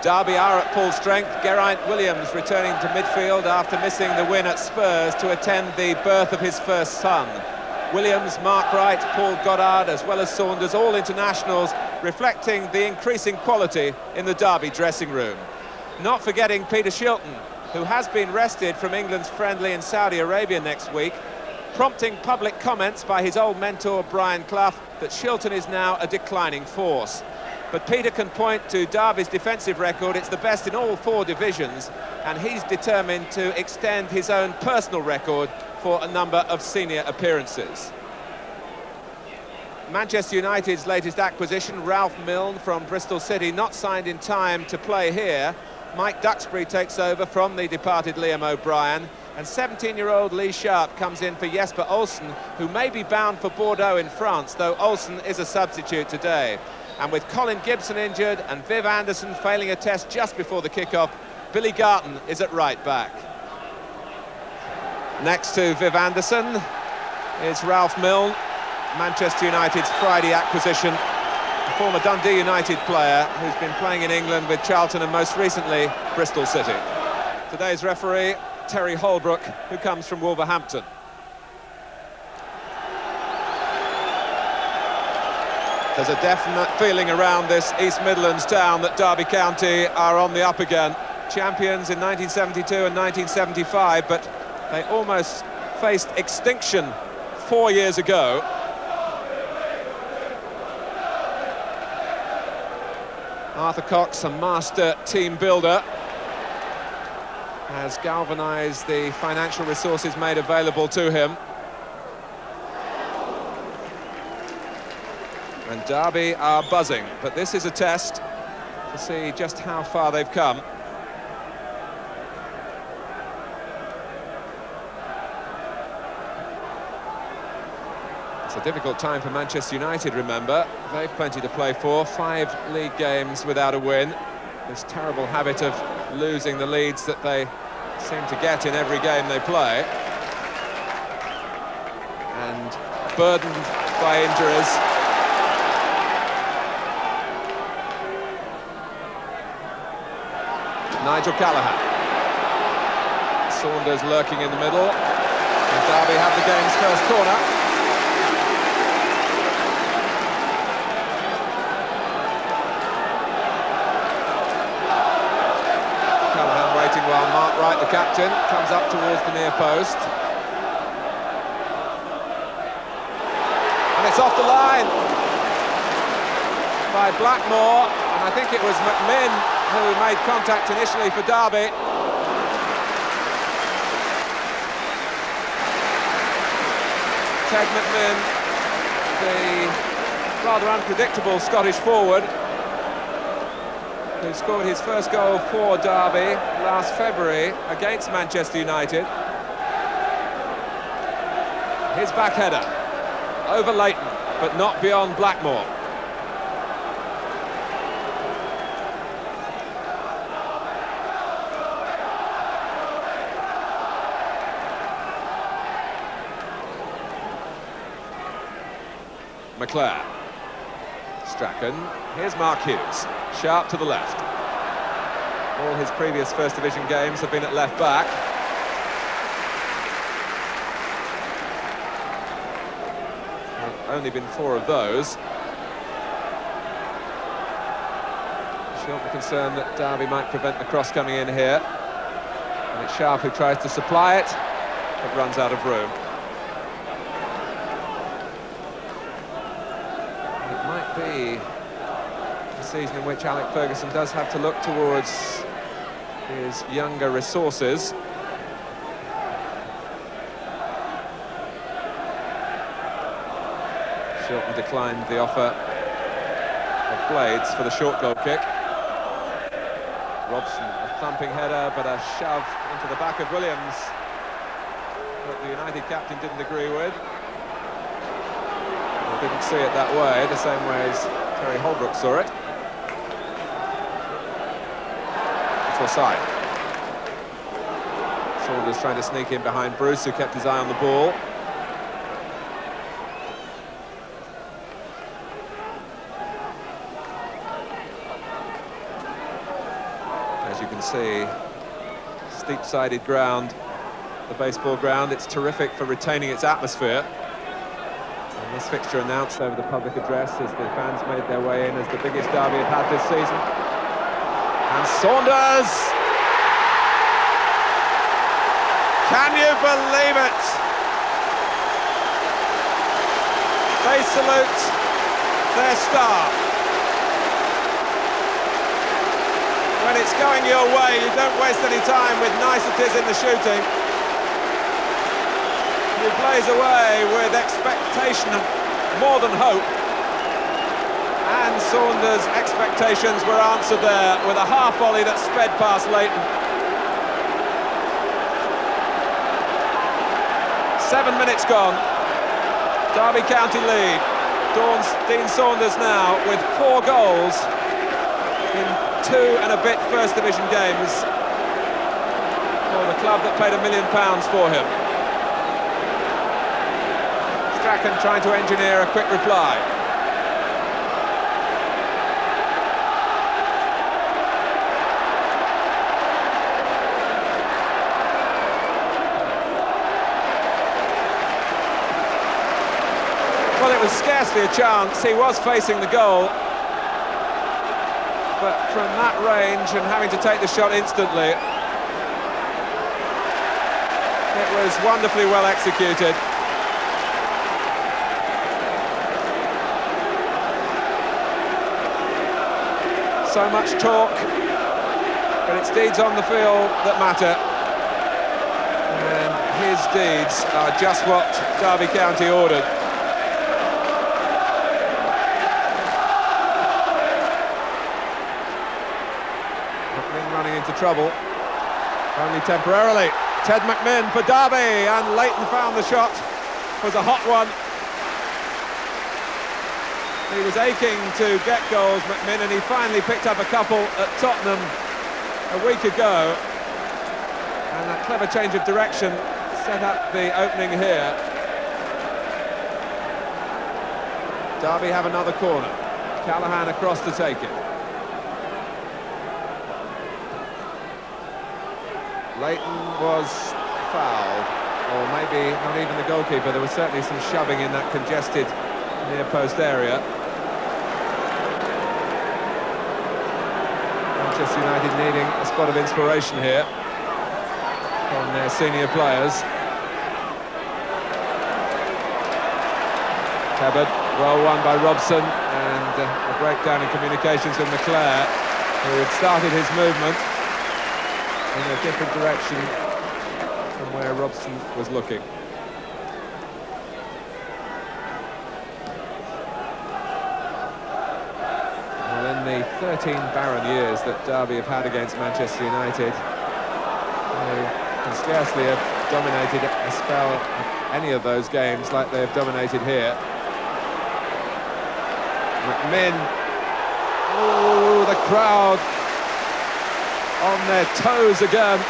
Derby are at full strength. Geraint Williams returning to midfield after missing the win at Spurs to attend the birth of his first son. Williams, Mark Wright, Paul Goddard, as well as Saunders, all internationals, reflecting the increasing quality in the Derby dressing room. Not forgetting Peter Shilton, who has been rested from England's friendly in Saudi Arabia next week, prompting public comments by his old mentor Brian Clough that Shilton is now a declining force. But Peter can point to Derby's defensive record. It's the best in all 4 divisions, and he's determined to extend his own personal record for a number of senior appearances. Manchester United's latest acquisition, Ralph Milne from Bristol City, not signed in time to play here. Mike Duxbury takes over from the departed Liam O'Brien, and 17-year-old Lee Sharp comes in for Jesper Olsen, who may be bound for Bordeaux in France, though Olsen is a substitute today. And with Colin Gibson injured and Viv Anderson failing a test just before the kick-off, Billy Garton is at right back. Next to Viv Anderson is Ralph Milne, Manchester United's Friday acquisition, a former Dundee United player who's been playing in England with Charlton and most recently Bristol City. Today's referee, Terry Holbrook, who comes from Wolverhampton. There's a definite feeling around this East Midlands town that Derby County are on the up again. Champions in 1972 and 1975, but they almost faced extinction 4 years ago. Arthur Cox, a master team builder, has galvanised the financial resources made available to him. And Derby are buzzing, but this is a test to see just how far they've come. It's a difficult time for Manchester United, remember. They've plenty to play for, 5 league games without a win. This terrible habit of losing the leads that they seem to get in every game they play. And burdened by injuries. Nigel Callaghan. Saunders lurking in the middle. And Derby have the game's first corner. Callaghan waiting while Mark Wright, the captain, comes up towards the near post. And it's off the line by Blackmore, and I think it was McMinn who made contact initially for Derby. Ted McMinn, the rather unpredictable Scottish forward, who scored his first goal for Derby last February against Manchester United. His back header, over Leighton, but not beyond Blackmore. McClare, Strachan, here's Mark Hughes, Sharp to the left. All his previous First Division games have been at left back. Only been 4 of those. Shilton concerned that Derby might prevent the cross coming in here. And it's Sharp who tries to supply it, but runs out of room. Be a season in which Alec Ferguson does have to look towards his younger resources. Shilton declined the offer of Blades for the short goal kick. Robson, a thumping header, but a shove into the back of Williams that the United captain didn't agree with. Didn't see it that way, the same way as Terry Holbrook saw it. It's offside. Saunders trying to sneak in behind Bruce, who kept his eye on the ball. As you can see, steep-sided ground, the baseball ground. It's terrific for retaining its atmosphere. And this fixture announced over the public address as the fans made their way in as the biggest derby have had this season. And Saunders! Can you believe it? They salute their star. When it's going your way, you don't waste any time with niceties in the shooting. You blaze away with expectation and more than hope. And Saunders' expectations were answered there with a half volley that sped past Leighton. 7 minutes gone. Derby County lead. Dean Saunders now with 4 goals in 2 and a bit First Division games for the club that paid £1 million for him. Strachan trying to engineer a quick reply. Well, it was scarcely a chance. He was facing the goal. But from that range and having to take the shot instantly, it was wonderfully well executed. So much talk, but it's deeds on the field that matter. And his deeds are just what Derby County ordered. Running into trouble, only temporarily. Ted McMinn for Derby, and Leighton found the shot. It was a hot one. He was aching to get goals, McMinn, and he finally picked up a couple at Tottenham a week ago. And that clever change of direction set up the opening here. Derby have another corner. Callaghan across to take it. Leighton was fouled, or maybe not even the goalkeeper. There was certainly some shoving in that congested near post area. Manchester United needing a spot of inspiration here from their senior players. Tebbutt, well won by Robson, and a breakdown in communications with McClare, who had started his movement in a different direction from where Robson was looking. Well, in the 13 barren years that Derby have had against Manchester United, they can scarcely have dominated a spell of any of those games like they have dominated here. McMinn, oh, the crowd on their toes again.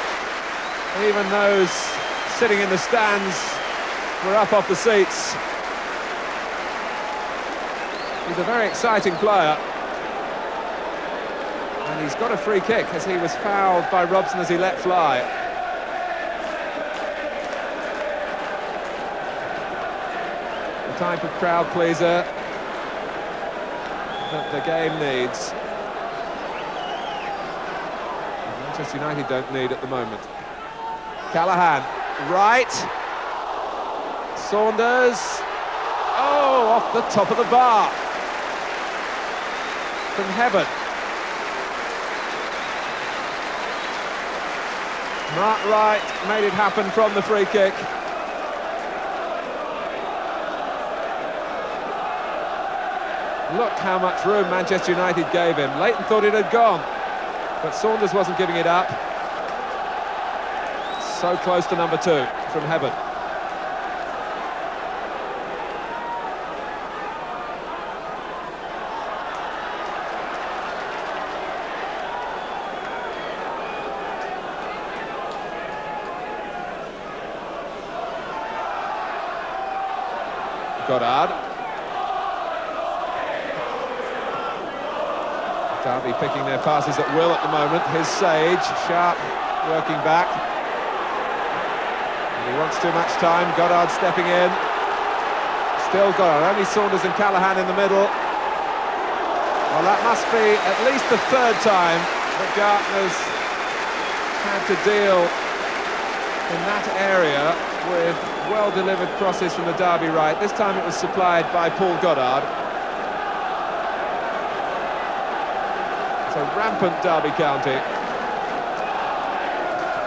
Even those sitting in the stands were up off the seats. He's a very exciting player. And he's got a free kick as he was fouled by Robson as he let fly. The type of crowd pleaser that the game needs. Manchester United don't need at the moment. Callaghan, right. Saunders. Oh, off the top of the bar. From Heaven. Mark Wright made it happen from the free kick. Look how much room Manchester United gave him. Leighton thought it had gone, but Saunders wasn't giving it up. So close to number 2 from Heaven. Goddard. Derby picking their passes at will at the moment. Here's Sage, sharp, working back. And he wants too much time. Goddard stepping in. Still Goddard, only Saunders and Callaghan in the middle. Well, that must be at least the third time that Gartner's had to deal in that area with well-delivered crosses from the Derby right. This time it was supplied by Paul Goddard. It's a rampant Derby county.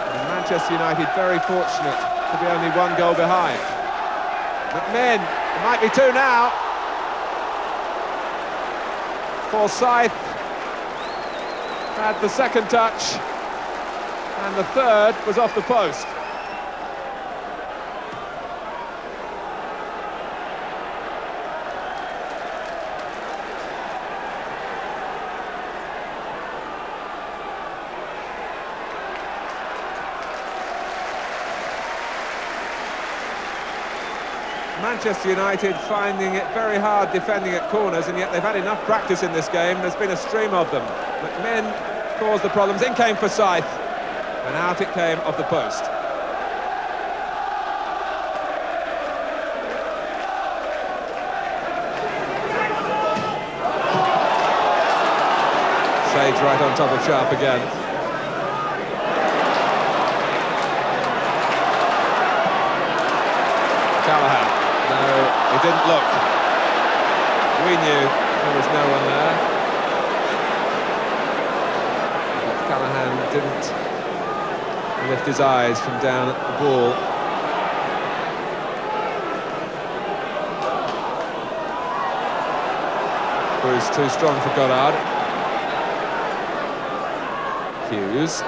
And Manchester United very fortunate to be only one goal behind. McMinn, it might be two now. Forsyth had the second touch, and the third was off the post. Manchester United finding it very hard defending at corners, and yet they've had enough practice in this game. There's been a stream of them. McMinn caused the problems. In came Forsyth, and out it came off the post. Sage right on top of Sharp again. Callaghan. No, he didn't look. We knew there was no one there. But Callaghan didn't lift his eyes from down at the ball. Bruce too strong for Goddard. Hughes.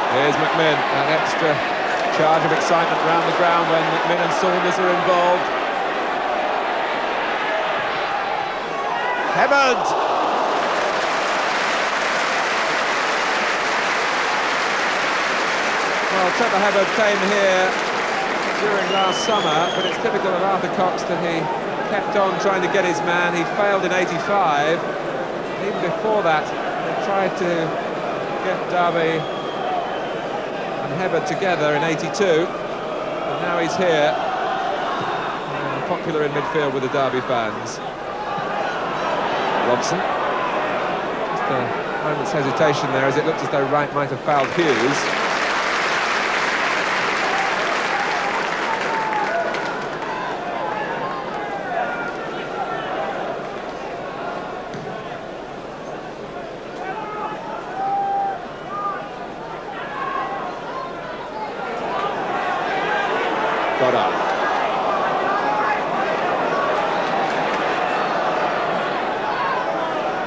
Here's McMinn, an extra charge of excitement around the ground when McMinn and Saunders are involved. Hebbard! Well, Trevor Hebbard came here during last summer, but it's typical of Arthur Cox that he kept on trying to get his man. He failed in '85. Even before that, they tried to get Derby Hebbard together in '82, and now he's here, popular in midfield with the Derby fans. Robson, just a moment's hesitation there, as it looked as though Wright might have fouled Hughes. Goddard.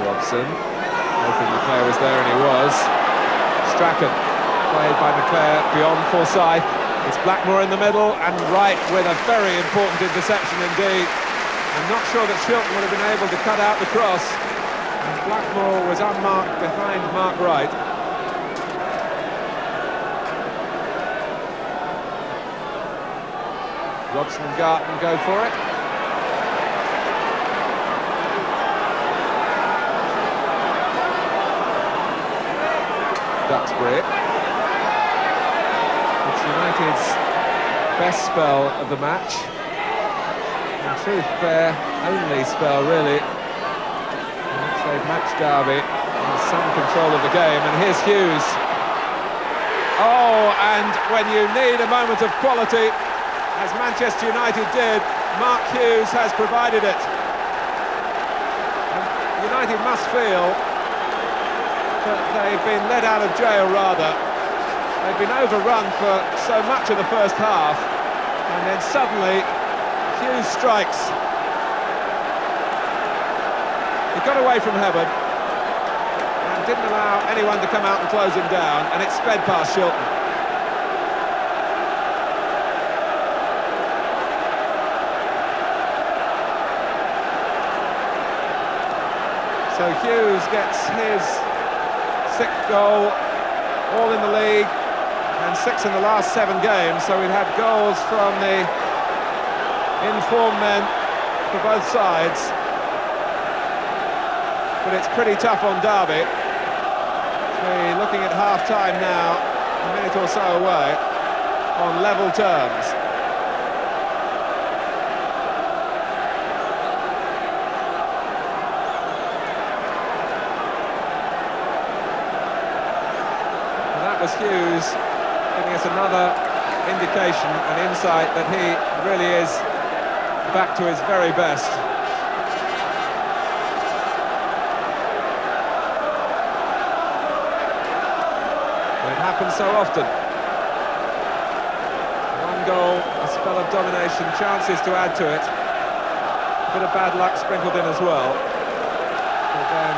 Robson, hoping McClare was there, and he was. Strachan, played by McClare beyond Forsyth. It's Blackmore in the middle, and Wright with a very important interception indeed. I'm not sure that Shilton would have been able to cut out the cross, and Blackmore was unmarked behind Mark Wright. Robson and Garton go for it. Duxbury. It's United's best spell of the match. In truth, their only spell, really, in which they've matched Derby in some control of the game. And here's Hughes. Oh, and when you need a moment of quality, as Manchester United did, Mark Hughes has provided it. And United must feel that they've been let out of jail, rather. They've been overrun for so much of the first half, and then suddenly Hughes strikes. He got away from Hebbard and didn't allow anyone to come out and close him down, and it sped past Shilton. So Hughes gets his 6th goal, all in the league, and 6 in the last 7 games. So we've had goals from the informed men for both sides, but it's pretty tough on Derby. We're looking at half-time now, a minute or so away, on level terms. And that was Hughes giving us another indication and insight that he really is back to his very best. It happens so often. One goal, a spell of domination, chances to add to it. A bit of bad luck sprinkled in as well. But then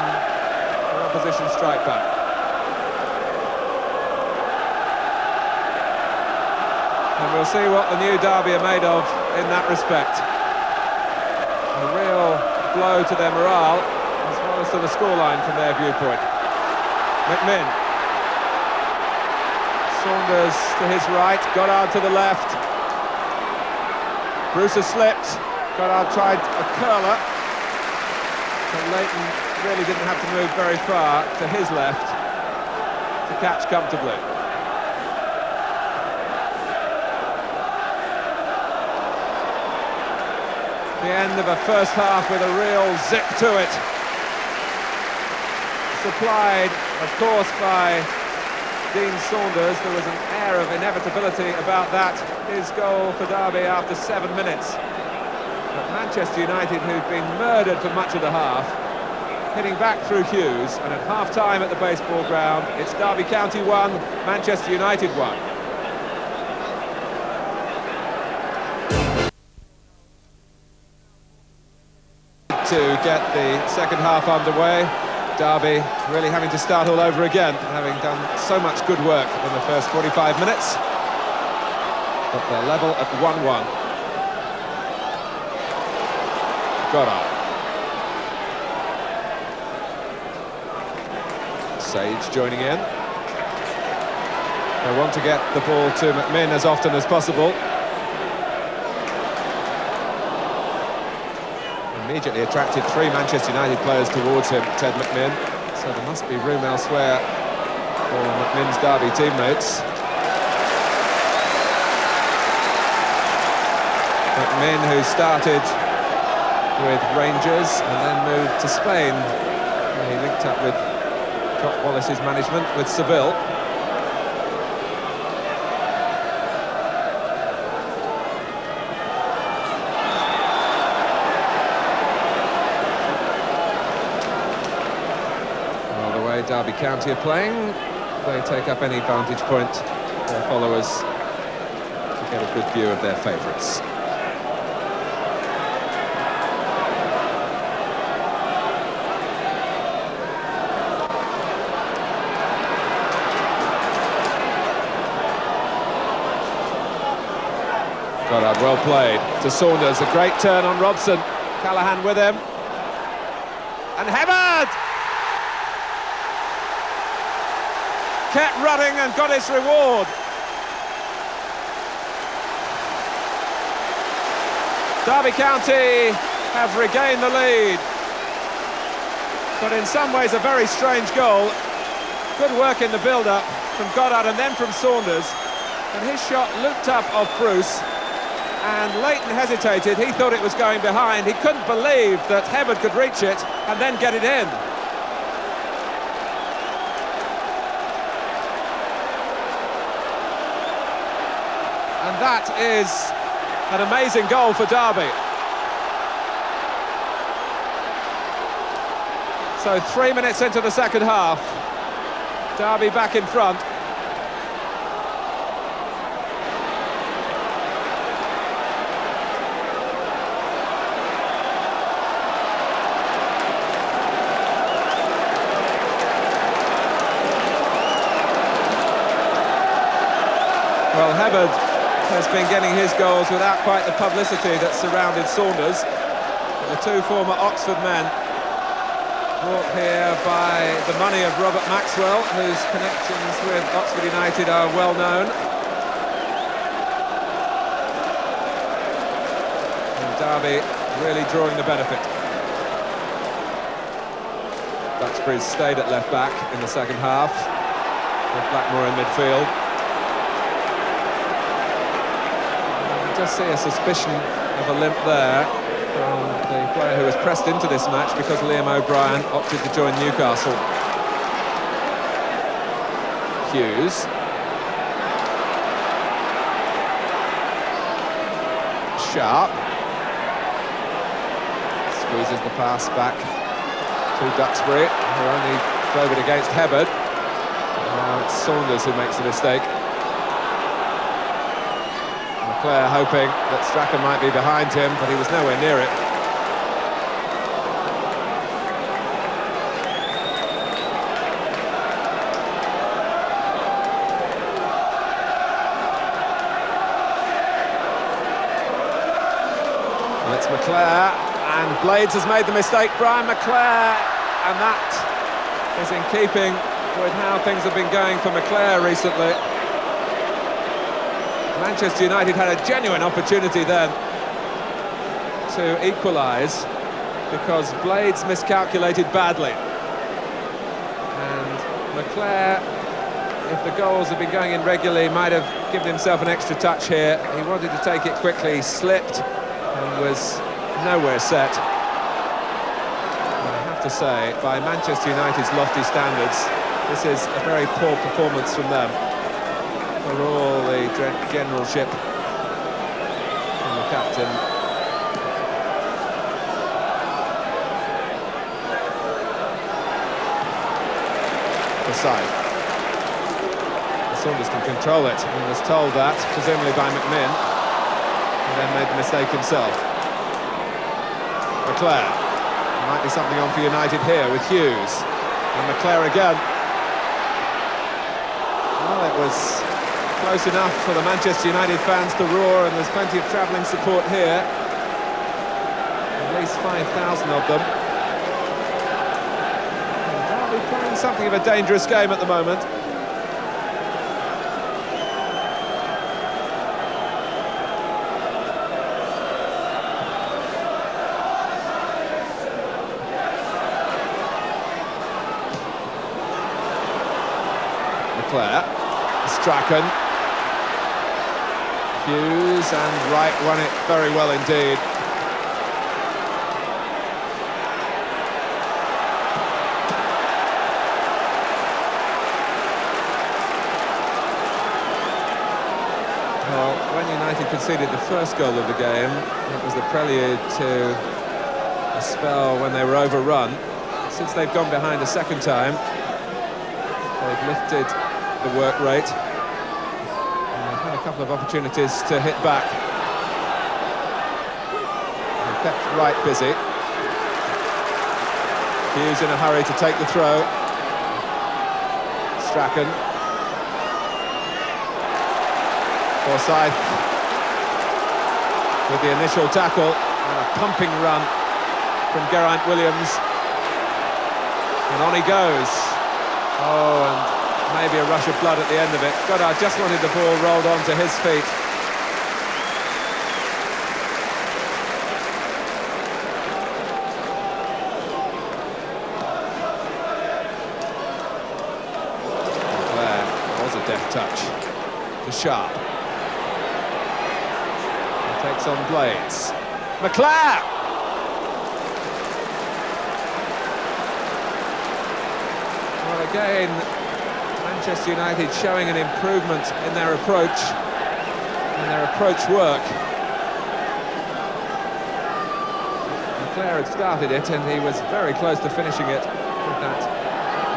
the opposition strike back. And we'll see what the new Derby are made of in that respect. A real blow to their morale, as well as to the scoreline from their viewpoint. McMinn. Saunders to his right, Goddard to the left. Bruce has slipped. Goddard tried a curler. But Leighton really didn't have to move very far to his left to catch comfortably. The end of a first half with a real zip to it. Supplied, of course, by Dean Saunders. There was an air of inevitability about that. His goal for Derby after 7 minutes. But Manchester United, who'd been murdered for much of the half, hitting back through Hughes, and at half-time at the baseball ground, it's Derby County 1, Manchester United 1. To get the second half underway. Derby really having to start all over again, having done so much good work in the first 45 minutes. But they're level at 1-1. Goddard. Sage joining in. They want to get the ball to McMinn as often as possible. Immediately attracted 3 Manchester United players towards him, Ted McMinn. So there must be room elsewhere for McMinn's Derby teammates. McMinn, who started with Rangers and then moved to Spain, where he linked up with Scott Wallace's management with Seville. Derby County are playing, they take up any vantage point, their followers, to get a good view of their favourites. Goddard, well played to Saunders, a great turn on Robson, Callaghan with him, and hammered! Kept running and got his reward. Derby County have regained the lead. But in some ways a very strange goal. Good work in the build-up from Goddard and then from Saunders. And his shot looped up off Bruce. And Leighton hesitated, he thought it was going behind. He couldn't believe that Hibberd could reach it and then get it in. And that is an amazing goal for Derby. So 3 minutes into the second half, Derby back in front. Well, Hibberd has been getting his goals without quite the publicity that surrounded Saunders. The 2 former Oxford men, brought here by the money of Robert Maxwell, whose connections with Oxford United are well known. And Derby really drawing the benefit. Duxbury's stayed at left-back in the second half, with Blackmore in midfield. I just see a suspicion of a limp there from the player who was pressed into this match because Liam O'Brien opted to join Newcastle. Hughes. Sharp. Squeezes the pass back to Duxbury, who only drove it against Hebbard. Now it's Saunders who makes the mistake. Leclerc hoping that Strachan might be behind him, but he was nowhere near it. Well, it's Leclerc, and Blades has made the mistake. Brian Leclerc, and that is in keeping with how things have been going for Leclerc recently. Manchester United had a genuine opportunity then to equalise because Blades miscalculated badly. And Leclerc, if the goals had been going in regularly, might have given himself an extra touch here. He wanted to take it quickly, slipped, and was nowhere set. And I have to say, by Manchester United's lofty standards, this is a very poor performance from them. For all the generalship from the captain. Offside. Saunders can control it and was told that, presumably by McMinn, and then made the mistake himself. Leclerc. There might be something on for United here with Hughes. And Leclerc again. Well, it was close enough for the Manchester United fans to roar, and there's plenty of travelling support here. At least 5,000 of them. And Derby playing something of a dangerous game at the moment. Leclerc, Strachan. Hughes, and Wright won it very well indeed. Well, when United conceded the first goal of the game, it was the prelude to a spell when they were overrun. Since they've gone behind a second time, they've lifted the work rate. A couple of opportunities to hit back. And kept Wright busy. Hughes in a hurry to take the throw. Strachan. Forsyth with the initial tackle, and a pumping run from Geraint Williams. And on he goes. Oh, and maybe a rush of blood at the end of it. Goddard just wanted the ball rolled onto his feet. There was a deft touch to Sharp. He takes on Blades. Leclerc! Well, again, Manchester United showing an improvement in their approach work. Leclerc had started it, and he was very close to finishing it with that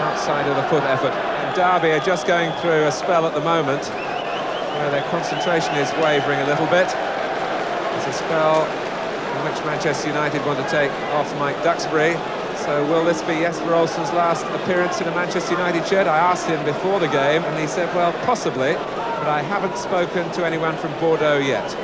outside of the foot effort. And Derby are just going through a spell at the moment where their concentration is wavering a little bit. It's a spell in which Manchester United want to take off Mike Duxbury. So will this be Jesper Olsen's last appearance in a Manchester United shirt? I asked him before the game, and he said, well, possibly, but I haven't spoken to anyone from Bordeaux yet.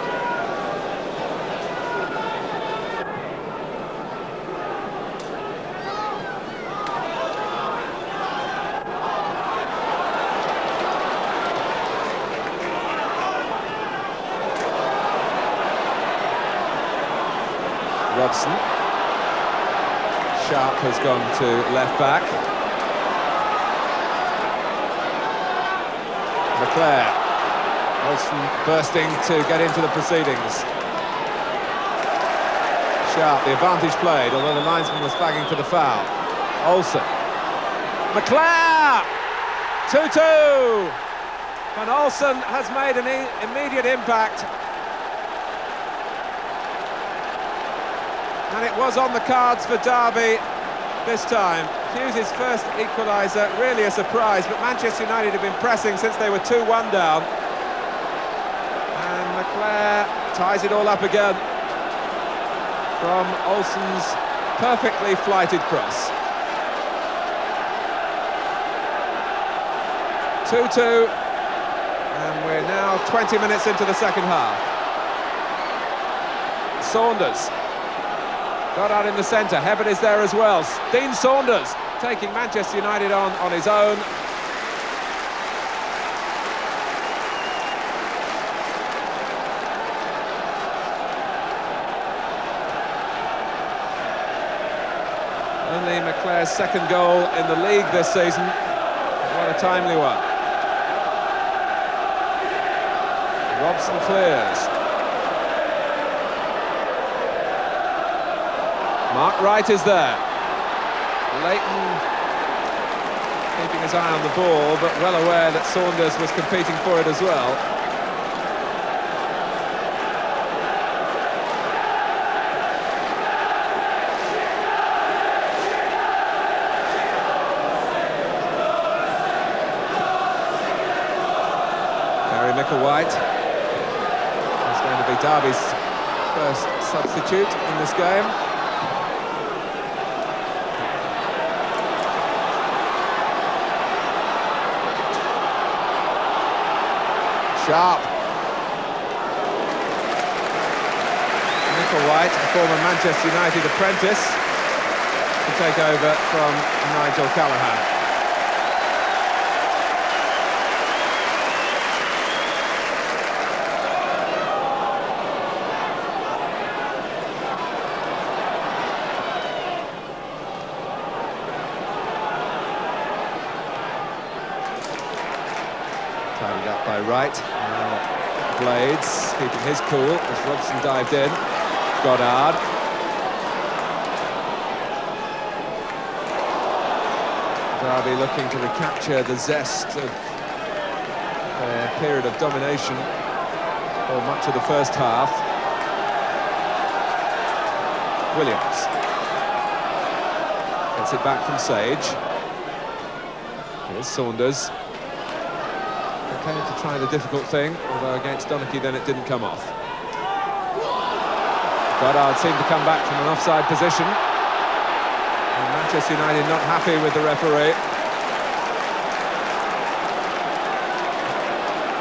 Robson. Sharp has gone to left back. Leclerc. Olsen bursting to get into the proceedings. Sharp, the advantage played, although the linesman was flagging for the foul. Olsen. Leclerc! 2-2! And Olsen has made an immediate impact. And it was on the cards for Derby this time. Hughes' first equaliser, really a surprise, but Manchester United have been pressing since they were 2-1 down. And Leclerc ties it all up again from Olsen's perfectly flighted cross. 2-2, and we're now 20 minutes into the second half. Saunders. Goddard in the centre, Hebbert is there as well. Dean Saunders taking Manchester United on his own. Only Leclerc's second goal in the league this season. What a timely one. Robson clears. Mark Wright is there. Leighton keeping his eye on the ball, but well aware that Saunders was competing for it as well. Gary Micklewhite is going to be Derby's first substitute in this game. Sharp. Micklewhite, a former Manchester United apprentice, to take over from Nigel Callaghan. Tidied up by Wright. Blades keeping his cool as Robson dived in. Goddard. Derby looking to recapture the zest of their period of domination for much of the first half. Williams gets it back from Sage. Here's Saunders. Came to try the difficult thing, although against Donachie then it didn't come off. Goddard seemed to come back from an offside position. And Manchester United not happy with the referee.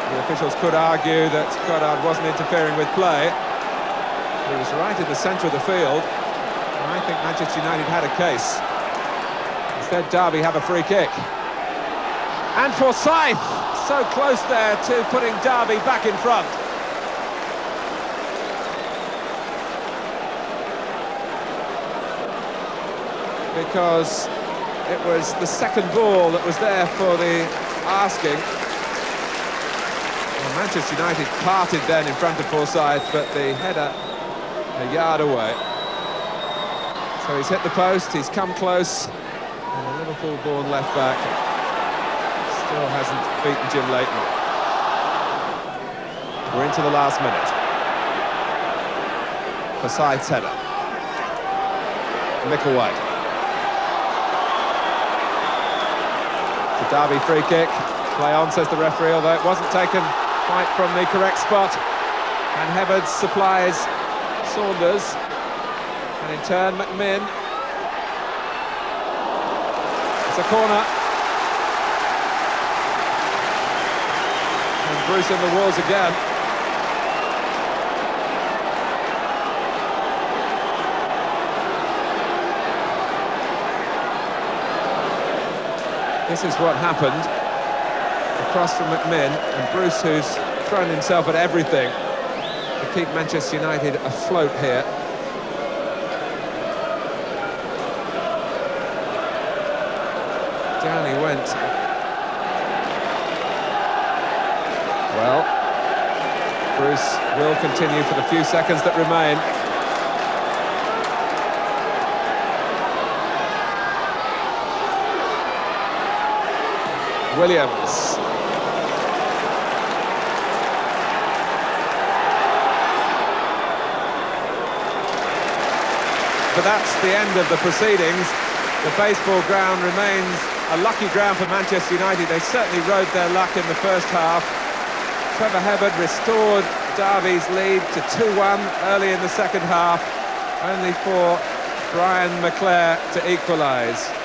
The officials could argue that Goddard wasn't interfering with play. He was right in the centre of the field. And I think Manchester United had a case. Instead, Derby have a free kick. And Forsyth! So close there to putting Derby back in front. Because it was the second ball that was there for the asking. Well, Manchester United parted then in front of Forsyth, but the header a yard away. So he's hit the post, he's come close, and the Liverpool-born left-back still hasn't beaten Jim Leighton. We're into the last minute. Forsyth's header. Micklewhite. The Derby free kick. Play on, says the referee, although it wasn't taken quite from the correct spot. And Hebbert supplies Saunders. And in turn, McMinn. It's a corner. Bruce in the walls again. This is what happened. Across from McMinn, and Bruce, who's thrown himself at everything to keep Manchester United afloat here. Down he went. Well, Bruce will continue for the few seconds that remain. Williams. But that's the end of the proceedings. The baseball ground remains a lucky ground for Manchester United. They certainly rode their luck in the first half. Trevor Hebbard restored Derby's lead to 2-1 early in the second half, only for Brian McClare to equalise.